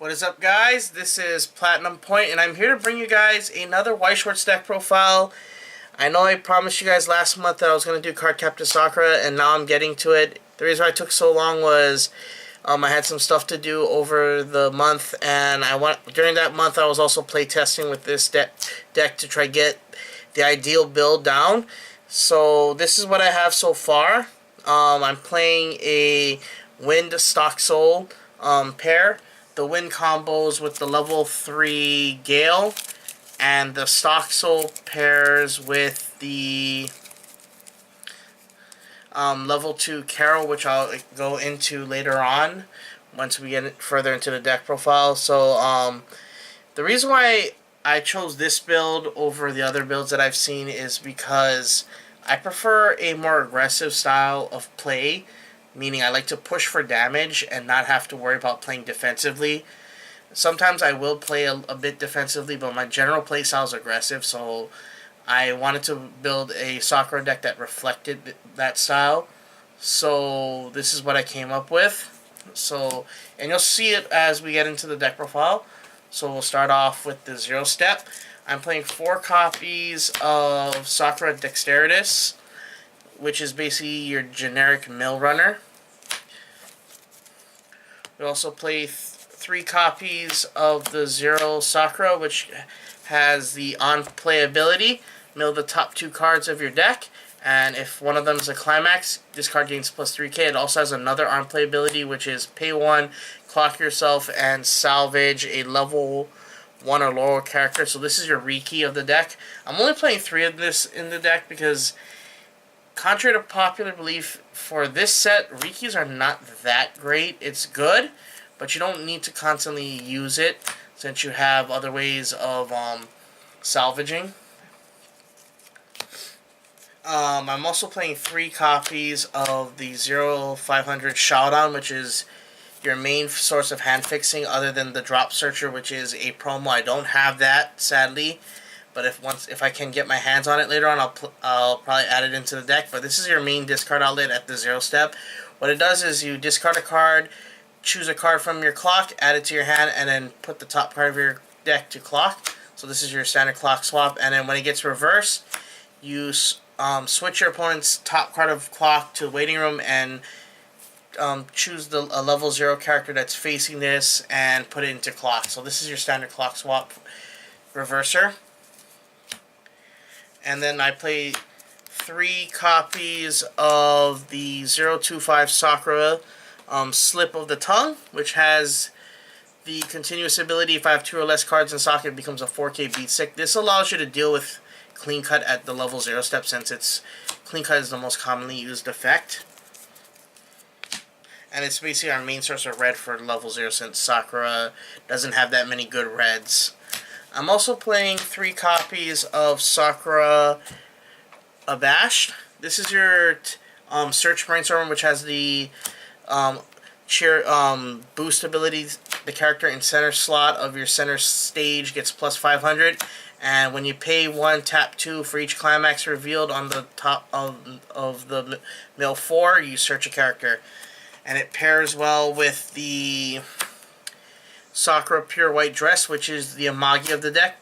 What is up, guys? This is Platinum Point, and I'm here to bring you guys another Weiss Schwarz deck profile. I know I promised you guys last month that I was going to do Cardcaptor Sakura, and now I'm getting to it. The reason why it took so long was I had some stuff to do over the month, and during that month I was also playtesting with this deck to try get the ideal build down. So this is what I have so far. I'm playing a Wind Stock Soul pair. The Wind combos with the level 3 Gale, and the Stock Soul pairs with the level 2 Carol, which I'll go into later on once we get further into the deck profile. So the reason why I chose this build over the other builds that I've seen is because I prefer a more aggressive style of play, meaning I like to push for damage and not have to worry about playing defensively. Sometimes I will play a bit defensively, but my general play style is aggressive, so I wanted to build a Sakura deck that reflected that style. So this is what I came up with. And you'll see it as we get into the deck profile. So we'll start off with the 0 step. I'm playing 4 copies of Sakura Dexteritas, which is basically your generic mill runner. We also play 3 copies of the 0 Sakura, which has the on-play ability. Mill the top 2 cards of your deck, and if one of them is a climax, this card gains plus 3k. It also has another on-play ability, which is pay 1, clock yourself, and salvage a level 1 or lower character. So this is your Riki of the deck. I'm only playing 3 of this in the deck because, contrary to popular belief, for this set, Rikis are not that great. It's good, but you don't need to constantly use it since you have other ways of salvaging. I'm also playing 3 copies of the 0500 Showdown, which is your main source of hand fixing other than the Drop Searcher, which is a promo. I don't have that, sadly, but if I can get my hands on it later on, I'll probably add it into the deck. But this is your main discard outlet at the 0 step. What it does is you discard a card, choose a card from your clock, add it to your hand, and then put the top card of your deck to clock. So this is your standard clock swap. And then when it gets reversed, you switch your opponent's top card of clock to waiting room and choose a level 0 character that's facing this and put it into clock. So this is your standard clock swap reverser. And then I play 3 copies of the 025 Sakura Slip of the Tongue, which has the continuous ability. If I have 2 or less cards in socket, it becomes a 4k beat stick. This allows you to deal with Clean Cut at the level 0 step, since Clean Cut is the most commonly used effect. And it's basically our main source of red for level 0, since Sakura doesn't have that many good reds. I'm also playing 3 copies of Sakura Abashed. This is your Search Brainstorm, which has the boost ability. The character in center slot of your center stage gets plus 500. And when you pay 1, tap 2 for each climax revealed on the top of the mill 4, you search a character. And it pairs well with the Sakura Pure White Dress, which is the Amagi of the deck.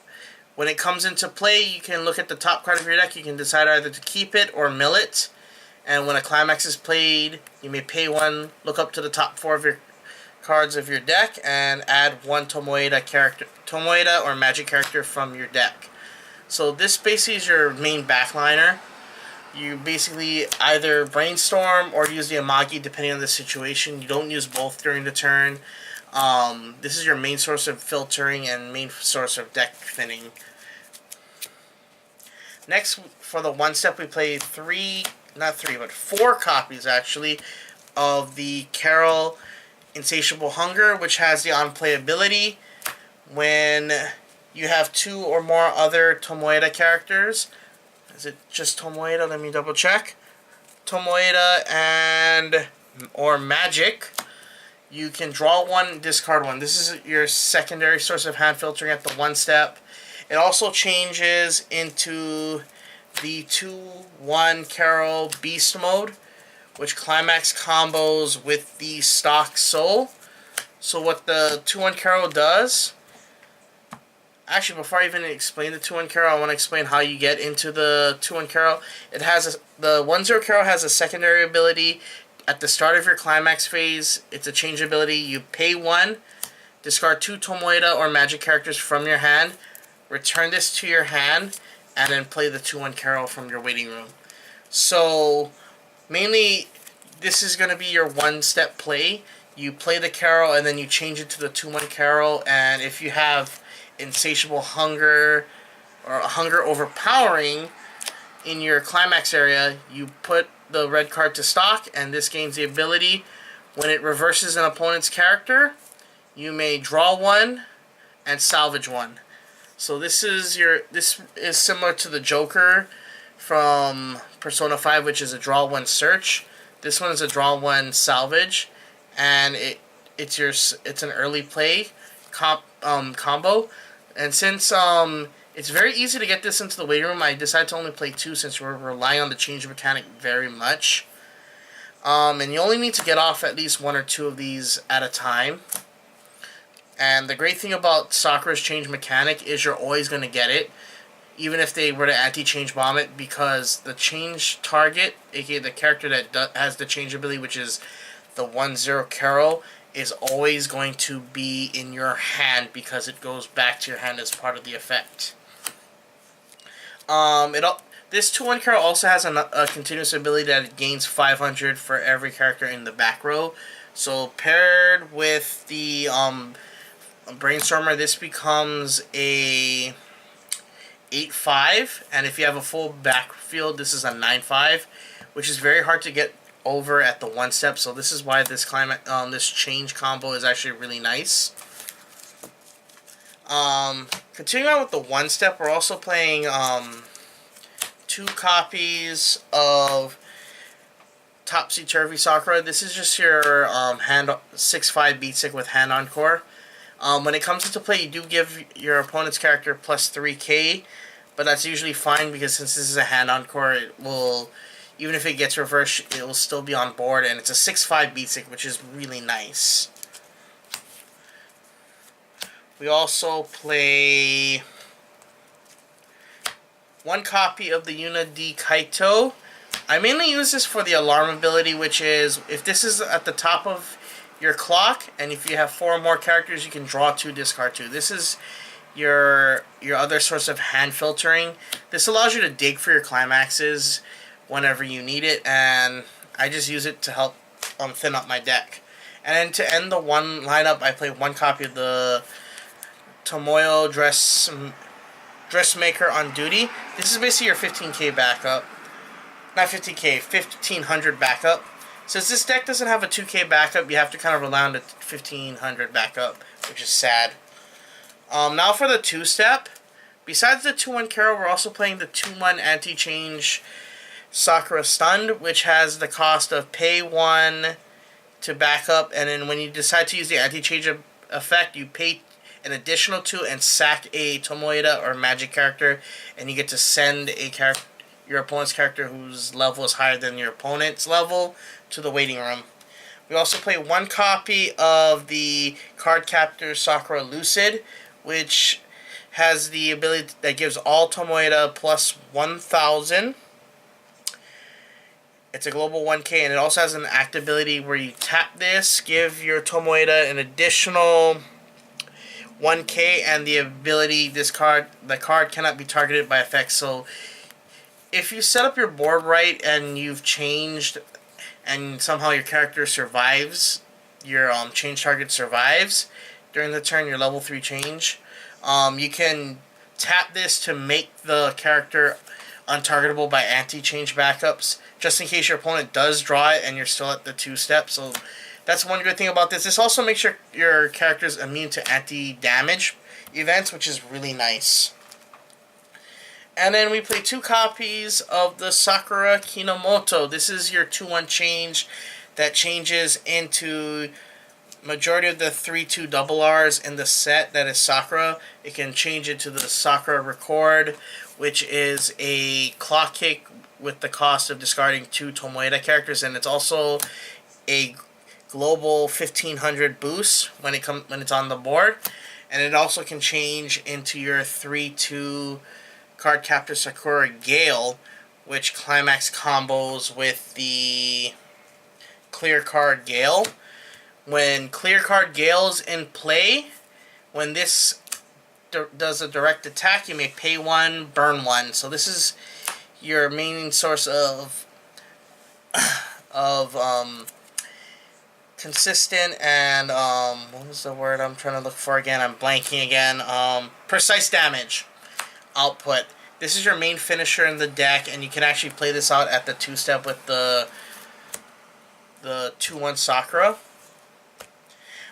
When it comes into play, you can look at the top card of your deck. You can decide either to keep it or mill it. And when a climax is played, you may pay 1, look up to the top 4 of your cards of your deck, and add 1 Tomoeda or magic character from your deck. So this basically is your main backliner. You basically either brainstorm or use the Amagi depending on the situation. You don't use both during the turn. This is your main source of filtering and main source of deck thinning. Next, for the 1 step, we play 4 copies actually of the Carol Insatiable Hunger, which has the on-play ability. When you have 2 or more other Tomoeda characters, is it just Tomoeda? Let me double check. Tomoeda or Magic, you can draw 1, discard 1. This is your secondary source of hand filtering at the 1 step. It also changes into the 2/1 Carol Beast Mode, which climax combos with the Stock Soul. So what the 2-1 Carol does... Actually, before I even explain the 2-1 Carol, I want to explain how you get into the 2-1 Carol. It has the 1-0 Carol has a secondary ability. At the start of your climax phase, it's a change ability. You pay 1, discard 2 Tomoeda or magic characters from your hand, return this to your hand, and then play the 2-1 Carol from your waiting room. So, mainly, this is going to be your one-step play. You play the Carol, and then you change it to the 2-1 Carol, and if you have insatiable hunger or hunger overpowering in your climax area, you put the red card to stock, and this gains the ability when it reverses an opponent's character, you may draw 1 and salvage 1. So this is similar to the Joker from Persona 5, which is a draw 1 search. This one is a draw 1 salvage, and it's an early play combo. And since it's very easy to get this into the waiting room, I decided to only play 2 since we're relying on the change mechanic very much. And you only need to get off at least 1 or 2 of these at a time. And the great thing about Sakura's change mechanic is you're always going to get it, even if they were to anti-change bomb it, because the change target, aka the character that has the change ability, which is the 1-0 Carol, is always going to be in your hand because it goes back to your hand as part of the effect. This 2-1 Carol also has a continuous ability that it gains 500 for every character in the back row. So paired with the Brainstormer, this becomes a 8-5, and if you have a full backfield, this is a 9-5, which is very hard to get over at the 1-step, so this is why this this change combo is actually really nice. Continuing on with the 1-step, we're also playing 2 copies of Topsy Turvy Sakura. This is just your 6-5 beat stick with hand encore. When it comes into play, you do give your opponent's character plus 3k, but that's usually fine because since this is a hand encore, it will, even if it gets reversed, it will still be on board, and it's a 6-5 beat stick, which is really nice. We also play 1 copy of the Yuna D Kaito. I mainly use this for the alarm ability, which is if this is at the top of your clock, and if you have 4 or more characters, you can draw 2, discard 2. This is your other source of hand filtering. This allows you to dig for your climaxes whenever you need it, and I just use it to help thin up my deck. And then to end the one lineup, I play 1 copy of the Tomoyo Dressmaker on Duty. This is basically your 15k backup. Not 15k, 1500 backup. Since this deck doesn't have a 2k backup, you have to kind of rely on the 1500 backup, which is sad. Now for the 2-step. Besides the 2-1 Carol, we're also playing the 2-1 anti-change Sakura Stunned, which has the cost of pay 1 to back up, and then when you decide to use the anti-change effect, you pay an additional 2 and sack a Tomoeda or magic character, and you get to send your opponent's character whose level is higher than your opponent's level to the waiting room. We also play 1 copy of the Cardcaptor Sakura Lucid, which has the ability that gives all Tomoeda plus 1000. It's a global 1k, and it also has an active ability where you tap this, give your Tomoeda an additional 1k, and the ability the card cannot be targeted by effects. So if you set up your board right and you've changed and somehow your character survives, your change target survives during the turn, your level 3 change, you can tap this to make the character untargetable by anti-change backups, just in case your opponent does draw it and you're still at the 2-step. So that's one good thing about this. This also makes your characters immune to anti-damage events, which is really nice. And then we play 2 copies of the Sakura Kinomoto. This is your 2-1 change that changes into majority of the 3-2 double R's in the set that is Sakura. It can change into the Sakura Record, which is a clock kick with the cost of discarding 2 Tomoeda characters, and it's also a global 1500 boost when it's on the board, and it also can change into your 3/2 Cardcaptor Sakura Gale, which climax combos with the Clear Card Gale. When Clear Card Gale's in play, when this does a direct attack, you may pay 1, burn 1. So this is your main source of consistent and what was the word I'm trying to look for again? I'm blanking again. Precise damage output. This is your main finisher in the deck, and you can actually play this out at the 2-step with the 2/1 Sakura.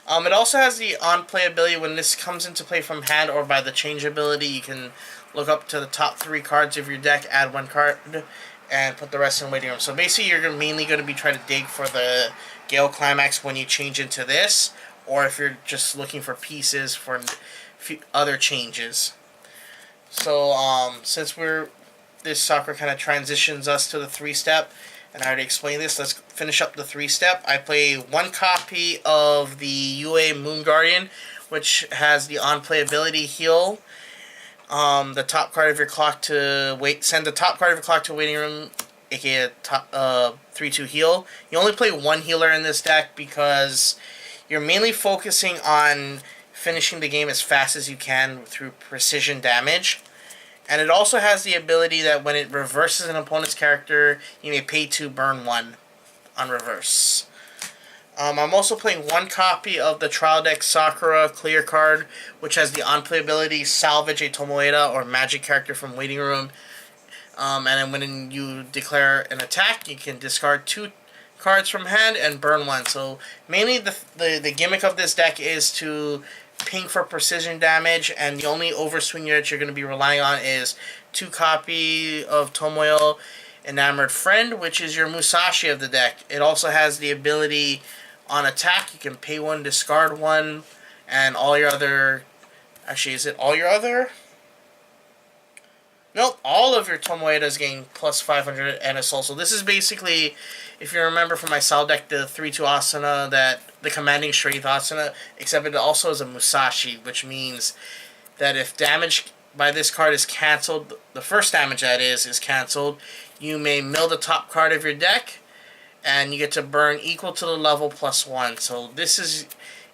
It also has the on-play ability. When this comes into play from hand or by the change ability, you can look up to the top 3 cards of your deck, add 1 card, and put the rest in waiting room. So basically, you're mainly going to be trying to dig for the Gale Climax when you change into this, or if you're just looking for pieces for other changes. So, since this Sakura kind of transitions us to the 3-step, and I already explained this, let's finish up the 3-step. I play 1 copy of the UA Moon Guardian, which has the on-play ability heal. The top card of your clock to send the top card of your clock to waiting room, aka top 3/2 heal. You only play 1 healer in this deck because you're mainly focusing on finishing the game as fast as you can through precision damage. And it also has the ability that when it reverses an opponent's character, you may pay 2, burn 1 on reverse. I'm also playing 1 copy of the Trial Deck Sakura Clear Card, which has the on-play ability salvage a Tomoeda or magic character from waiting room. And then when you declare an attack, you can discard 2 cards from hand and burn 1. So mainly the gimmick of this deck is to ping for precision damage, and the only overswing that you're going to be relying on is 2 copy of Tomoyo Enamored Friend, which is your Musashi of the deck. It also has the ability on attack, you can pay 1, discard 1, and all your other... Actually, is it all your other? Nope, all of your Tomoedas gain plus 500 and assault. So this is basically, if you remember from my Sal deck, the 3/2 Asuna, the Commanding Strength Asuna, except it also is a Musashi, which means that if damage by this card is cancelled, the first damage that is cancelled, you may mill the top card of your deck, and you get to burn equal to the level plus 1. So this is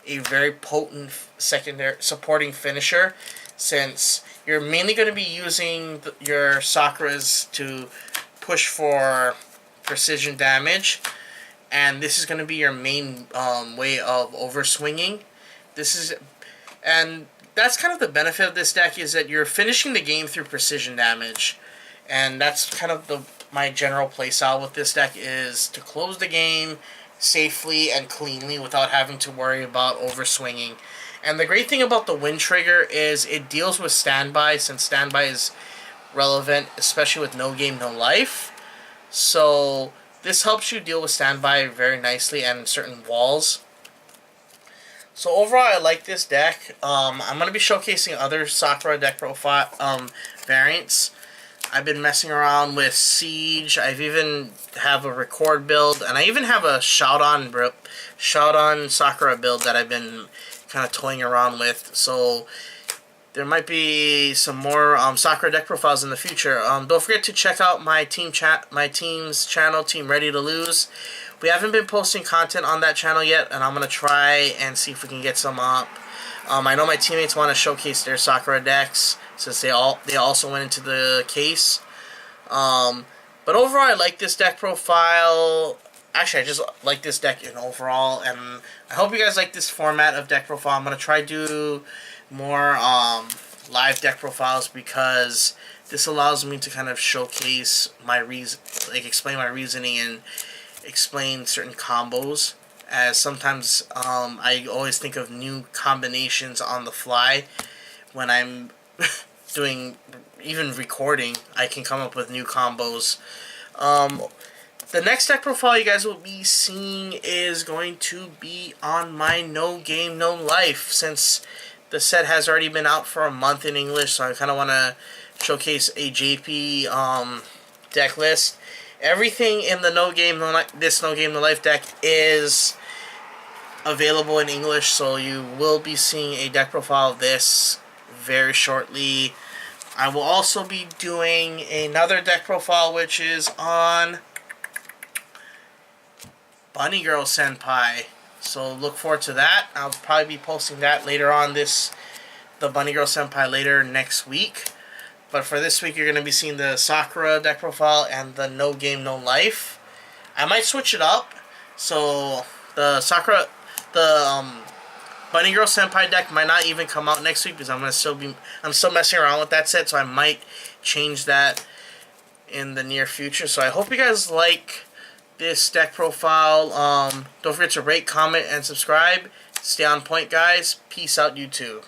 a very potent secondary supporting finisher, since you're mainly going to be using your Sakuras to push for precision damage, and this is going to be your main way of overswinging. And that's kind of the benefit of this deck, is that you're finishing the game through precision damage, and that's kind of my general playstyle with this deck, is to close the game safely and cleanly without having to worry about overswinging. And the great thing about the Wind Trigger is it deals with standby, since standby is relevant, especially with no game, no life. So this helps you deal with standby very nicely and certain walls. So overall, I like this deck. I'm going to be showcasing other Sakura deck profile variants. I've been messing around with Siege. I've even have a record build, and I even have a Shout On Sakura build that I've been kind of toying around with. So there might be some more Sakura deck profiles in the future. Don't forget to check out my team's channel, Team Ready to Lose. We haven't been posting content on that channel yet, and I'm gonna try and see if we can get some up. I know my teammates want to showcase their Sakura decks, since they also went into the case. But overall, I like this deck profile. Actually, I just like this deck in overall, and I hope you guys like this format of deck profile. I'm gonna try to do more live deck profiles, because this allows me to kind of showcase my explain my reasoning and explain certain combos. As sometimes I always think of new combinations on the fly when I'm doing, even recording. I can come up with new combos. The next deck profile you guys will be seeing is going to be on my No Game No Life, since the set has already been out for a month in English, so I kind of want to showcase a JP deck list. Everything in the No Game No Life deck is available in English, so you will be seeing a deck profile of this very shortly. I will also be doing another deck profile, which is on Bunny Girl Senpai. So look forward to that. I'll probably be posting that later on the Bunny Girl Senpai later next week. But for this week, you're going to be seeing the Sakura deck profile and the No Game No Life. I might switch it up. So the Bunny Girl Senpai deck might not even come out next week because I'm still messing around with that set, so I might change that in the near future. So I hope you guys like this deck profile. Don't forget to rate, comment, and subscribe. Stay on point, guys. Peace out, YouTube.